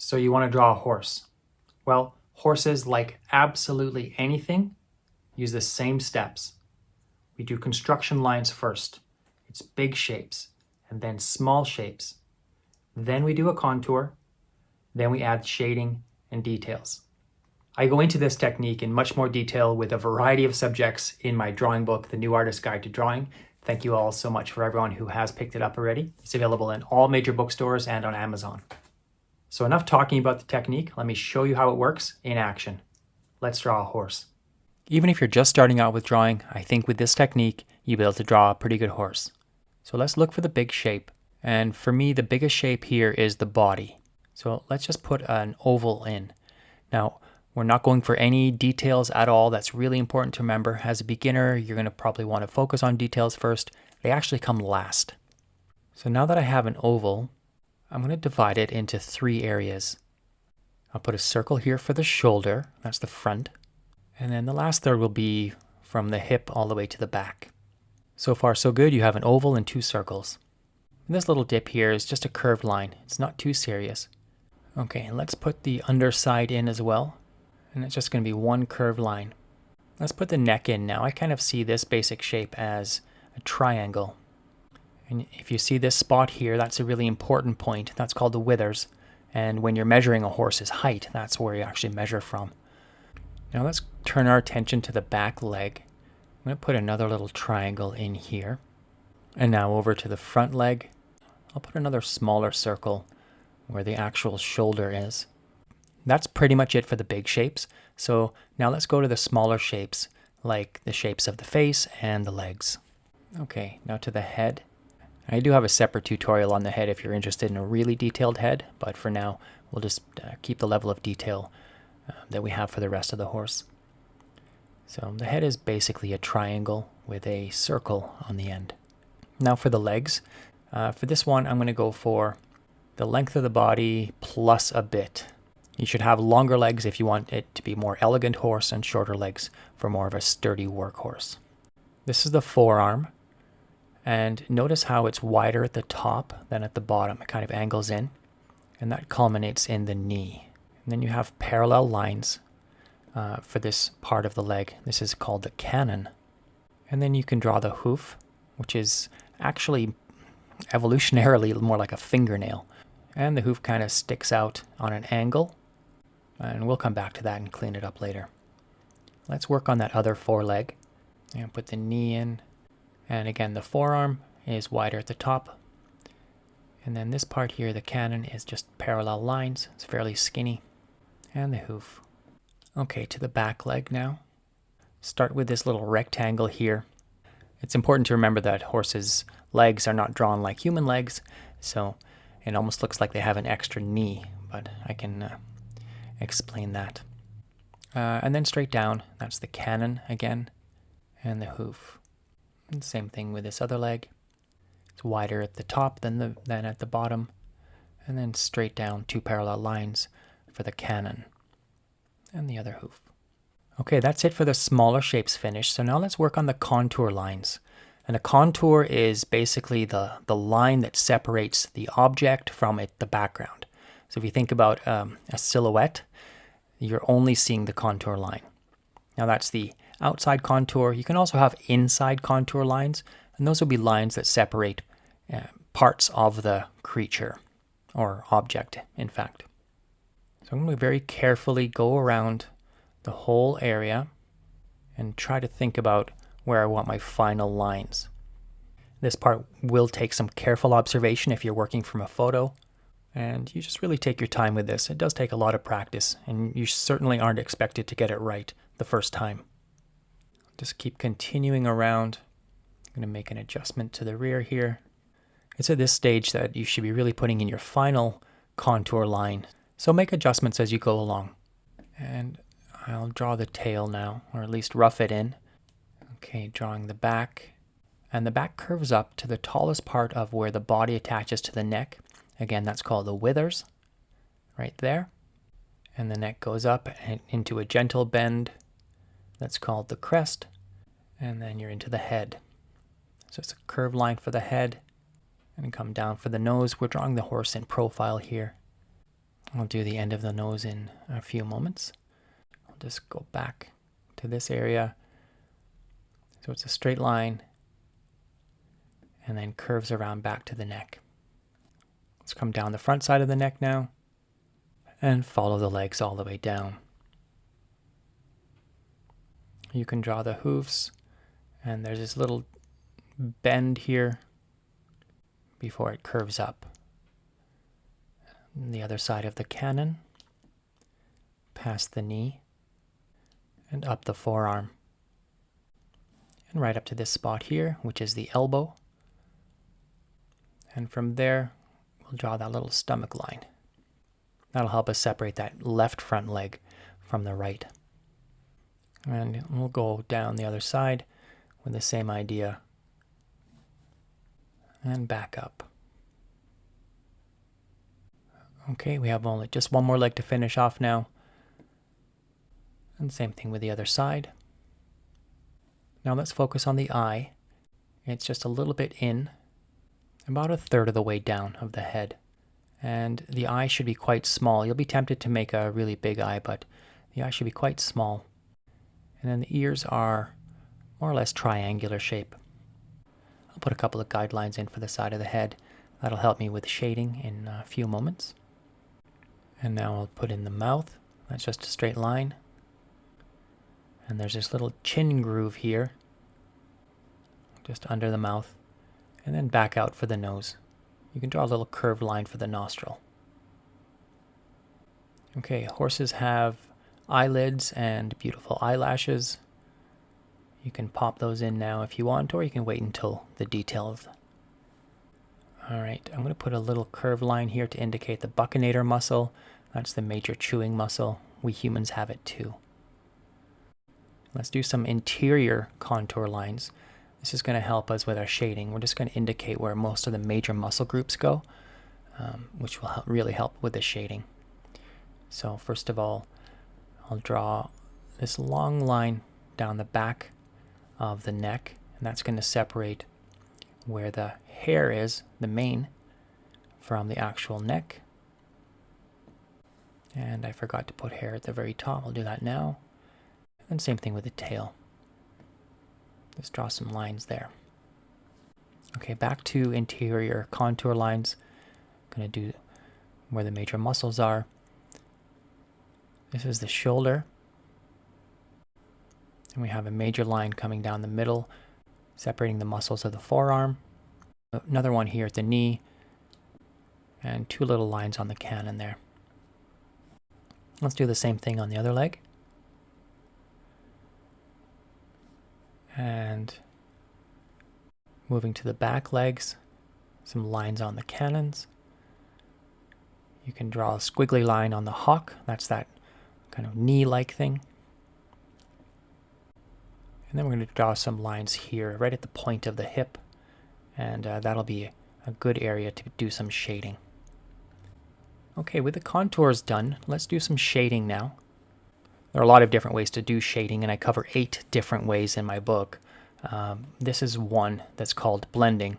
So you want to draw a horse. Well, horses, like absolutely anything, use the same steps. We do construction lines first. It's big shapes, and then small shapes. Then we do a contour, then we add shading and details. I go into this technique in much more detail with a variety of subjects in my drawing book, The New Artist's Guide to Drawing. Thank you all so much for everyone who has picked it up already. It's available in all major bookstores and on Amazon. So enough talking about the technique. Let me show you how it works in action. Let's draw a horse. Even if you're just starting out with drawing, I think with this technique, you'll be able to draw a pretty good horse. So let's look for the big shape. And for me, the biggest shape here is the body. So let's just put an oval in. Now, we're not going for any details at all. That's really important to remember. As a beginner, you're going to probably want to focus on details first. They actually come last. So now that I have an oval, I'm going to divide it into 3 areas. I'll put a circle here for the shoulder. That's the front. And then the last third will be from the hip all the way to the back. So far, so good. You have an oval and 2 circles. And this little dip here is just a curved line. It's not too serious. Okay, let's put the underside in as well. And it's just going to be 1 curved line. Let's put the neck in now. I kind of see this basic shape as a triangle. And if you see this spot here, that's a really important point. That's called the withers. And when you're measuring a horse's height, that's where you actually measure from. Now let's turn our attention to the back leg. I'm going to put another little triangle in here. And now over to the front leg. I'll put another smaller circle where the actual shoulder is. That's pretty much it for the big shapes. So now let's go to the smaller shapes, like the shapes of the face and the legs. Okay, now to the head. I do have a separate tutorial on the head if you're interested in a really detailed head, but for now, we'll just keep the level of detail that we have for the rest of the horse. So the head is basically a triangle with a circle on the end. Now for the legs. For this one, I'm going to go for the length of the body plus a bit. You should have longer legs if you want it to be more elegant horse, and shorter legs for more of a sturdy workhorse. This is the forearm, and notice how it's wider at the top than at the bottom. It kind of angles in, and that culminates in the knee. And then you have parallel lines for this part of the leg. This is called the cannon. And then you can draw the hoof, which is actually evolutionarily more like a fingernail. And the hoof kind of sticks out on an angle. And we'll come back to that and clean it up later. Let's work on that other foreleg. And put the knee in. And again, the forearm is wider at the top. And then this part here, the cannon, is just parallel lines. It's fairly skinny. And the hoof. Okay, to the back leg now. Start with this little rectangle here. It's important to remember that horses' legs are not drawn like human legs, so it almost looks like they have an extra knee, but I can explain that. And then straight down, that's the cannon again, and the hoof. And same thing with this other leg. It's wider at the top than at the bottom, and then straight down 2 parallel lines for the cannon and the other hoof. Okay, that's it for the smaller shapes finished. So now let's work on the contour lines. And a contour is basically the line that separates the object from the background. So if you think about a silhouette, you're only seeing the contour line. Now that's the outside contour. You can also have inside contour lines, and those will be lines that separate parts of the creature, or object, in fact. So I'm going to very carefully go around the whole area and try to think about where I want my final lines. This part will take some careful observation if you're working from a photo, and you just really take your time with this. It does take a lot of practice, and you certainly aren't expected to get it right the first time. Just keep continuing around. I'm going to make an adjustment to the rear here. It's at this stage that you should be really putting in your final contour line. So make adjustments as you go along. And I'll draw the tail now, or at least rough it in. Okay, drawing the back. And the back curves up to the tallest part of where the body attaches to the neck. Again, that's called the withers, right there. And the neck goes up and into a gentle bend. That's called the crest. And then you're into the head. So it's a curved line for the head. And come down for the nose. We're drawing the horse in profile here. I'll do the end of the nose in a few moments. I'll just go back to this area. So it's a straight line and then curves around back to the neck. Let's come down the front side of the neck now and follow the legs all the way down. You can draw the hoofs, and there's this little bend here before it curves up. And the other side of the cannon, past the knee, and up the forearm. And right up to this spot here, which is the elbow. And from there, we'll draw that little stomach line. That'll help us separate that left front leg from the right. And we'll go down the other side with the same idea. And back up. Okay, we have only just one more leg to finish off now. And same thing with the other side. Now let's focus on the eye. It's just a little bit in, about a third of the way down of the head. And the eye should be quite small. You'll be tempted to make a really big eye, but the eye should be quite small. And then the ears are more or less triangular shape. I'll put a couple of guidelines in for the side of the head. That'll help me with shading in a few moments. And now I'll put in the mouth. That's just a straight line. And there's this little chin groove here, just under the mouth, and then back out for the nose. You can draw a little curved line for the nostril. Okay, horses have eyelids and beautiful eyelashes. You can pop those in now if you want, or you can wait until the details. Alright, I'm going to put a little curved line here to indicate the buccinator muscle. That's the major chewing muscle. We humans have it too. Let's do some interior contour lines. This is going to help us with our shading. We're just going to indicate where most of the major muscle groups go, which will really help with the shading. So first of all, I'll draw this long line down the back of the neck, and that's going to separate where the hair is, the mane, from the actual neck. And I forgot to put hair at the very top. I'll do that now. And same thing with the tail. Just draw some lines there. Okay, back to interior contour lines. I'm going to do where the major muscles are. This is the shoulder. And we have a major line coming down the middle, separating the muscles of the forearm. Another one here at the knee. And two little lines on the cannon there. Let's do the same thing on the other leg. And moving to the back legs, some lines on the cannons. You can draw a squiggly line on the hock. That's that kind of knee-like thing. And then we're going to draw some lines here, right at the point of the hip. And that'll be a good area to do some shading. Okay, with the contours done, let's do some shading now. There are a lot of different ways to do shading, and I cover 8 different ways in my book. This is one that's called blending.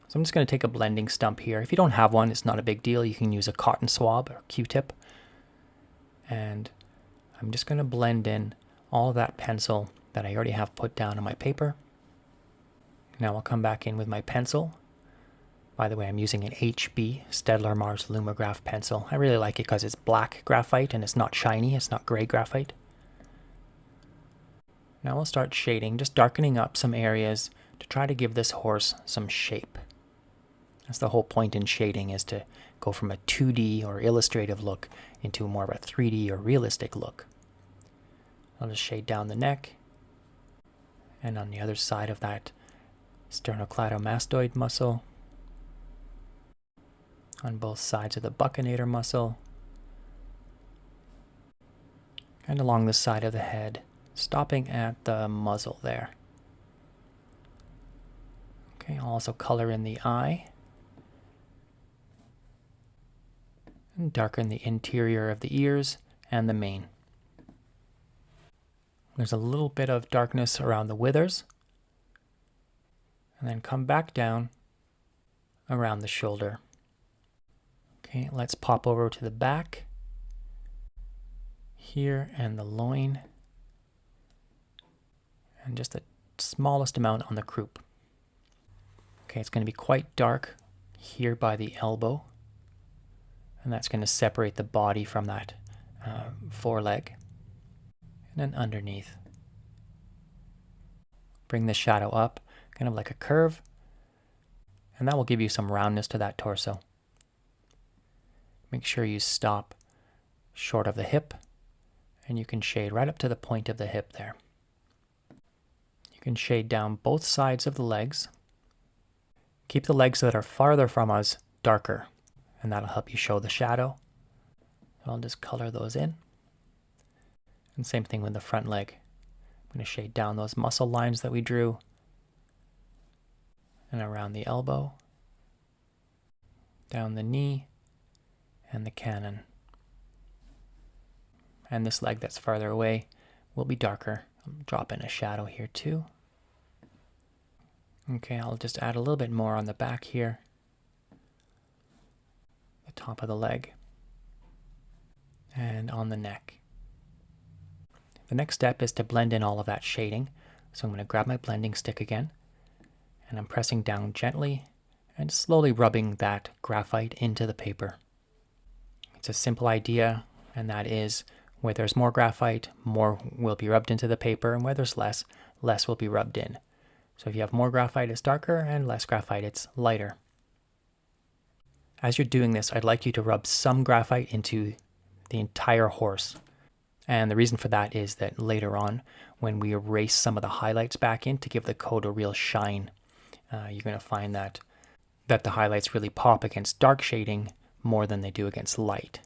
So I'm just going to take a blending stump here. If you don't have one, it's not a big deal. You can use a cotton swab or Q-tip. And I'm just going to blend in all of that pencil that I already have put down on my paper. Now I'll come back in with my pencil. By the way, I'm using an HB Staedtler Mars Lumograph pencil. I really like it because it's black graphite and it's not shiny, it's not gray graphite. Now we'll start shading, just darkening up some areas to try to give this horse some shape. That's the whole point in shading, is to go from a 2D or illustrative look into more of a 3D or realistic look. I'll just shade down the neck, and on the other side of that sternocleidomastoid muscle, on both sides of the buccinator muscle, and along the side of the head, stopping at the muzzle there. Okay, I'll also color in the eye, and darken the interior of the ears and the mane. There's a little bit of darkness around the withers, and then come back down around the shoulder. Okay, let's pop over to the back here and the loin, and just the smallest amount on the croup. Okay, it's going to be quite dark here by the elbow, and that's going to separate the body from that foreleg. And then underneath, bring the shadow up, kind of like a curve, and that will give you some roundness to that torso. Make sure you stop short of the hip, and you can shade right up to the point of the hip there. You can shade down both sides of the legs. Keep the legs that are farther from us darker, and that'll help you show the shadow. So I'll just color those in. And same thing with the front leg. I'm going to shade down those muscle lines that we drew, and around the elbow, down the knee, and the cannon. And this leg that's farther away will be darker. I'll drop in a shadow here too. Okay, I'll just add a little bit more on the back here, the top of the leg, and on the neck. The next step is to blend in all of that shading. So I'm going to grab my blending stick again, and I'm pressing down gently and slowly rubbing that graphite into the paper. It's a simple idea, and that is where there's more graphite, more will be rubbed into the paper, and where there's less, less will be rubbed in. So if you have more graphite, it's darker, and less graphite, it's lighter. As you're doing this, I'd like you to rub some graphite into the entire horse. And the reason for that is that later on, when we erase some of the highlights back in to give the coat a real shine, you're going to find that the highlights really pop against dark shading more than they do against light.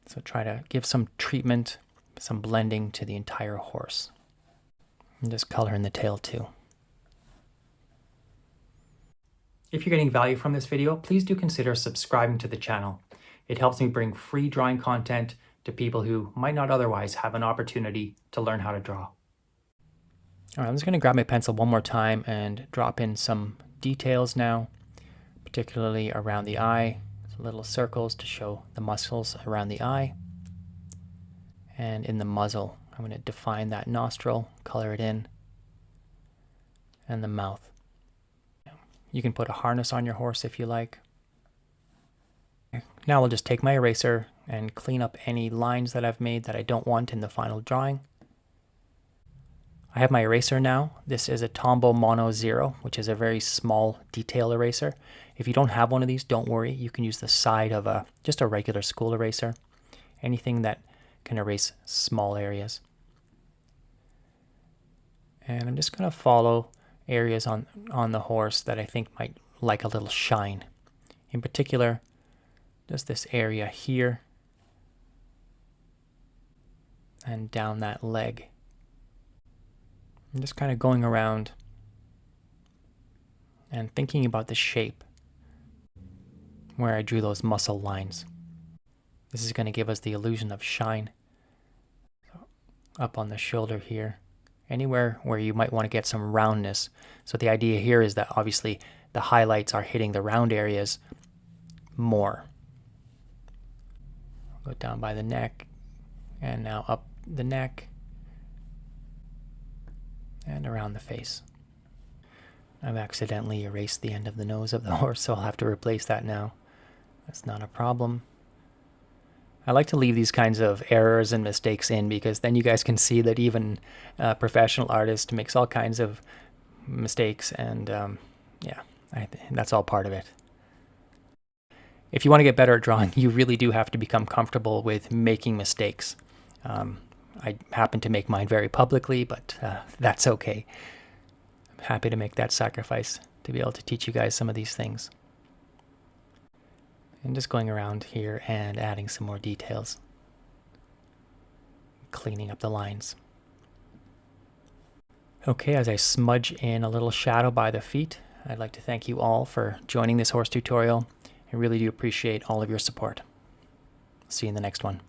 So try to give some treatment, some blending to the entire horse. And just color in the tail too. If you're getting value from this video, please do consider subscribing to the channel. It helps me bring free drawing content to people who might not otherwise have an opportunity to learn how to draw. All right, I'm just going to grab my pencil one more time and drop in some details now, particularly around the eye. So little circles to show the muscles around the eye. And in the muzzle, I'm going to define that nostril, color it in, and the mouth. You can put a harness on your horse if you like. Now I'll just take my eraser and clean up any lines that I've made that I don't want in the final drawing. I have my eraser now. This is a Tombow Mono 0, which is a very small detail eraser. If you don't have one of these, don't worry. You can use the side of just a regular school eraser. Anything that can erase small areas. And I'm just going to follow areas on the horse that I think might like a little shine. In particular, just this area here and down that leg. I'm just kind of going around and thinking about the shape where I drew those muscle lines. This is going to give us the illusion of shine. So up on the shoulder here, anywhere where you might want to get some roundness. So the idea here is that obviously the highlights are hitting the round areas more. Go down by the neck, and now up the neck, and around the face. I've accidentally erased the end of the nose of the horse, so I'll have to replace that now. That's not a problem. I like to leave these kinds of errors and mistakes in because then you guys can see that even a professional artist makes all kinds of mistakes, and that's all part of it. If you want to get better at drawing, you really do have to become comfortable with making mistakes. I happen to make mine very publicly, but that's okay. I'm happy to make that sacrifice to be able to teach you guys some of these things. And just going around here and adding some more details. Cleaning up the lines. Okay, as I smudge in a little shadow by the feet, I'd like to thank you all for joining this horse tutorial. I really do appreciate all of your support. See you in the next one.